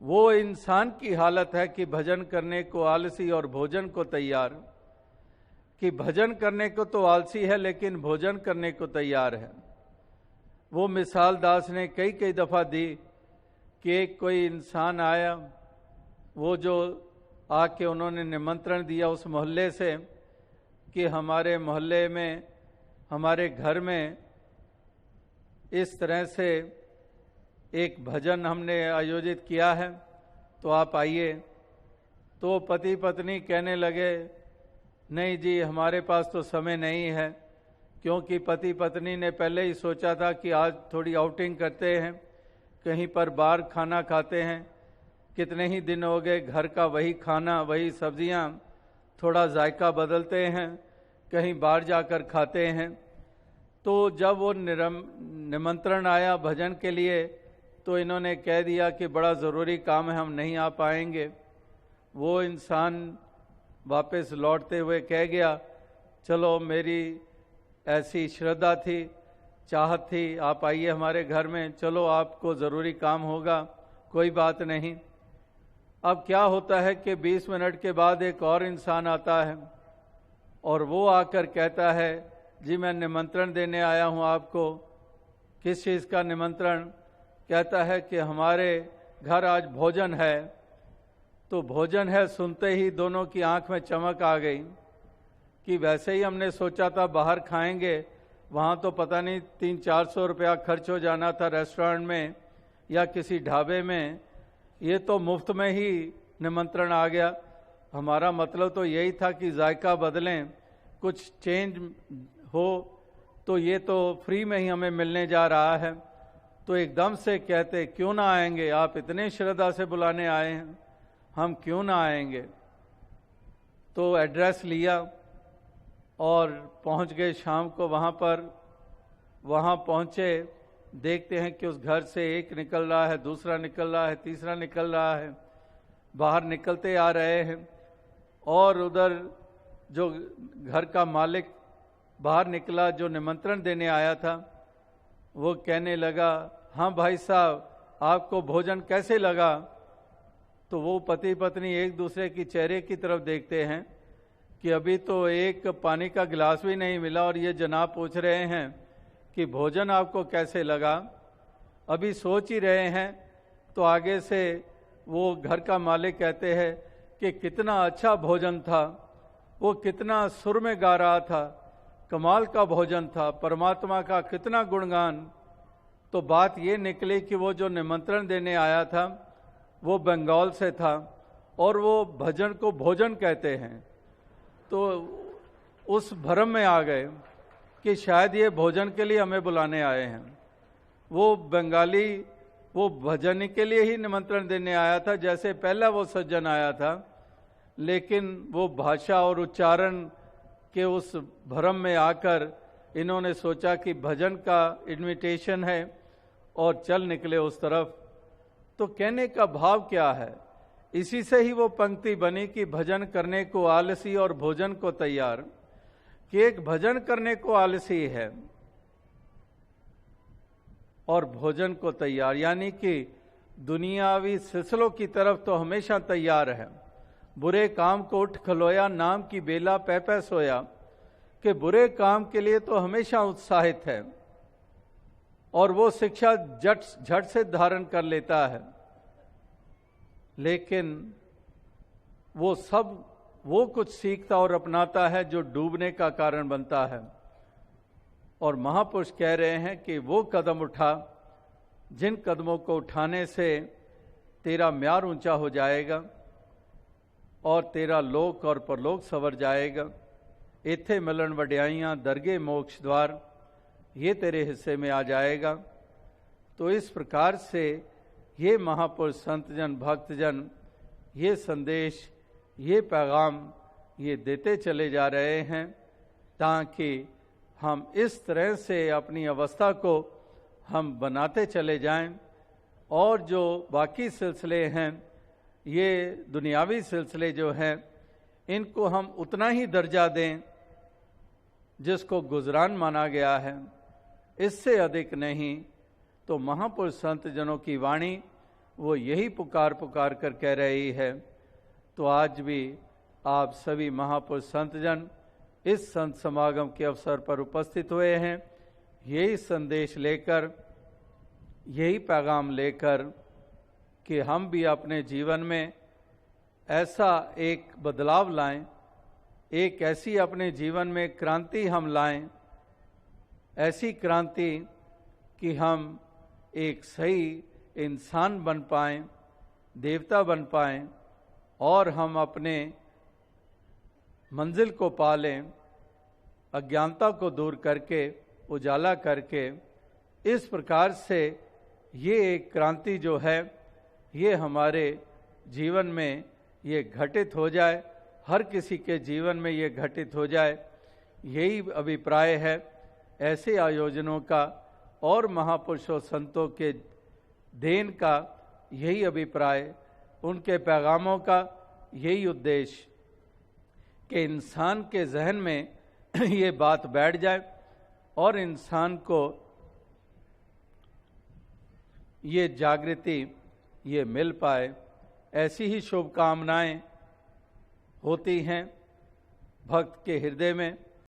वो इंसान की हालत है कि भजन करने को आलसी और भोजन को तैयार, कि भजन करने को तो आलसी है लेकिन भोजन करने को तैयार है। वो मिसाल दास ने कई कई दफ़ा दी कि एक कोई इंसान आया, वो जो आके उन्होंने निमंत्रण दिया उस मोहल्ले से कि हमारे मोहल्ले में, हमारे घर में इस तरह से एक भजन हमने आयोजित किया है, तो आप आइए। तो पति पत्नी कहने लगे, नहीं जी हमारे पास तो समय नहीं है, क्योंकि पति पत्नी ने पहले ही सोचा था कि आज थोड़ी आउटिंग करते हैं, कहीं पर बाहर खाना खाते हैं। कितने ही दिन हो गए घर का वही खाना, वही सब्जियां, थोड़ा जायका बदलते हैं, कहीं बाहर जाकर खाते हैं। तो जब वो निमंत्रण आया भजन के लिए, तो इन्होंने कह दिया कि बड़ा ज़रूरी काम है, हम नहीं आ पाएंगे। वो इंसान वापस लौटते हुए कह गया, चलो मेरी ऐसी श्रद्धा थी, चाहत थी, आप आइए हमारे घर में, चलो आपको ज़रूरी काम होगा, कोई बात नहीं। अब क्या होता है कि 20 मिनट के बाद एक और इंसान आता है और वो आकर कहता है, जी मैं निमंत्रण देने आया हूँ आपको। किस चीज़ का निमंत्रण? कहता है कि हमारे घर आज भोजन है। तो भोजन है सुनते ही दोनों की आंख में चमक आ गई कि वैसे ही हमने सोचा था बाहर खाएंगे, वहाँ तो पता नहीं 300-400 रुपया खर्च हो जाना था रेस्टोरेंट में या किसी ढाबे में, ये तो मुफ्त में ही निमंत्रण आ गया। हमारा मतलब तो यही था कि जायका बदलें, कुछ चेंज हो, तो ये तो फ्री में ही हमें मिलने जा रहा है। तो एकदम से कहते, क्यों ना आएंगे, आप इतने श्रद्धा से बुलाने आए हैं, हम क्यों ना आएंगे। तो एड्रेस लिया और पहुंच गए शाम को वहाँ पर। वहाँ पहुँचे, देखते हैं कि उस घर से एक निकल रहा है, दूसरा निकल रहा है, तीसरा निकल रहा है, बाहर निकलते आ रहे हैं। और उधर जो घर का मालिक बाहर निकला, जो निमंत्रण देने आया था, वो कहने लगा, हाँ भाई साहब आपको भोजन कैसे लगा। तो वो पति पत्नी एक दूसरे की चेहरे की तरफ देखते हैं कि अभी तो एक पानी का गिलास भी नहीं मिला और ये जनाब पूछ रहे हैं कि भोजन आपको कैसे लगा। अभी सोच ही रहे हैं, तो आगे से वो घर का मालिक कहते हैं कि कितना अच्छा भोजन था, वो कितना सुर में गा रहा था, कमाल का भोजन था, परमात्मा का कितना गुणगान। तो बात ये निकली कि वो जो निमंत्रण देने आया था वो बंगाल से था और वो भजन को भोजन कहते हैं। तो उस भ्रम में आ गए कि शायद ये भोजन के लिए हमें बुलाने आए हैं। वो बंगाली वो भजन के लिए ही निमंत्रण देने आया था, जैसे पहला वो सज्जन आया था, लेकिन वो भाषा और उच्चारण के उस भ्रम में आकर इन्होंने सोचा कि भजन का इन्विटेशन है और चल निकले उस तरफ। तो कहने का भाव क्या है, इसी से ही वो पंक्ति बनी कि भजन करने को आलसी और भोजन को तैयार। कि एक भजन करने को आलसी है और भोजन को तैयार, यानी कि दुनियावी सिलसिलों की तरफ तो हमेशा तैयार है। बुरे काम को उठ खलोया, नाम की बेला पै पै सोया, कि बुरे काम के लिए तो हमेशा उत्साहित है और वो शिक्षा झट से धारण कर लेता है। लेकिन वो कुछ सीखता और अपनाता है जो डूबने का कारण बनता है। और महापुरुष कह रहे हैं कि वो कदम उठा जिन कदमों को उठाने से तेरा म्यार ऊंचा हो जाएगा और तेरा लोक और परलोक संवर जाएगा। इथे मिलन वड्याइयां दरगे मोक्ष द्वार, ये तेरे हिस्से में आ जाएगा। तो इस प्रकार से ये महापुरुष संतजन भक्तजन ये संदेश, ये पैगाम ये देते चले जा रहे हैं, ताकि हम इस तरह से अपनी अवस्था को हम बनाते चले जाएं और जो बाकी सिलसिले हैं, ये दुनियावी सिलसिले जो हैं, इनको हम उतना ही दर्जा दें जिसको गुजरान माना गया है, इससे अधिक नहीं। तो महापुरुष संत जनों की वाणी वो यही पुकार पुकार कर कह रही है। तो आज भी आप सभी महापुरुष संतजन इस संत समागम के अवसर पर उपस्थित हुए हैं, यही संदेश लेकर, यही पैगाम लेकर कि हम भी अपने जीवन में ऐसा एक बदलाव लाएं, एक ऐसी अपने जीवन में क्रांति हम लाएं, ऐसी क्रांति कि हम एक सही इंसान बन पाएं, देवता बन पाएं और हम अपने मंजिल को पा लें, अज्ञानता को दूर करके उजाला करके। इस प्रकार से ये एक क्रांति जो है ये हमारे जीवन में ये घटित हो जाए, हर किसी के जीवन में ये घटित हो जाए, यही अभिप्राय है ऐसे आयोजनों का और महापुरुषों संतों के देन का। यही अभिप्राय, उनके पैगामों का यही उद्देश्य कि इंसान के जहन में ये बात बैठ जाए और इंसान को ये जागृति ये मिल पाए। ऐसी ही शुभकामनाएं होती हैं भक्त के हृदय में।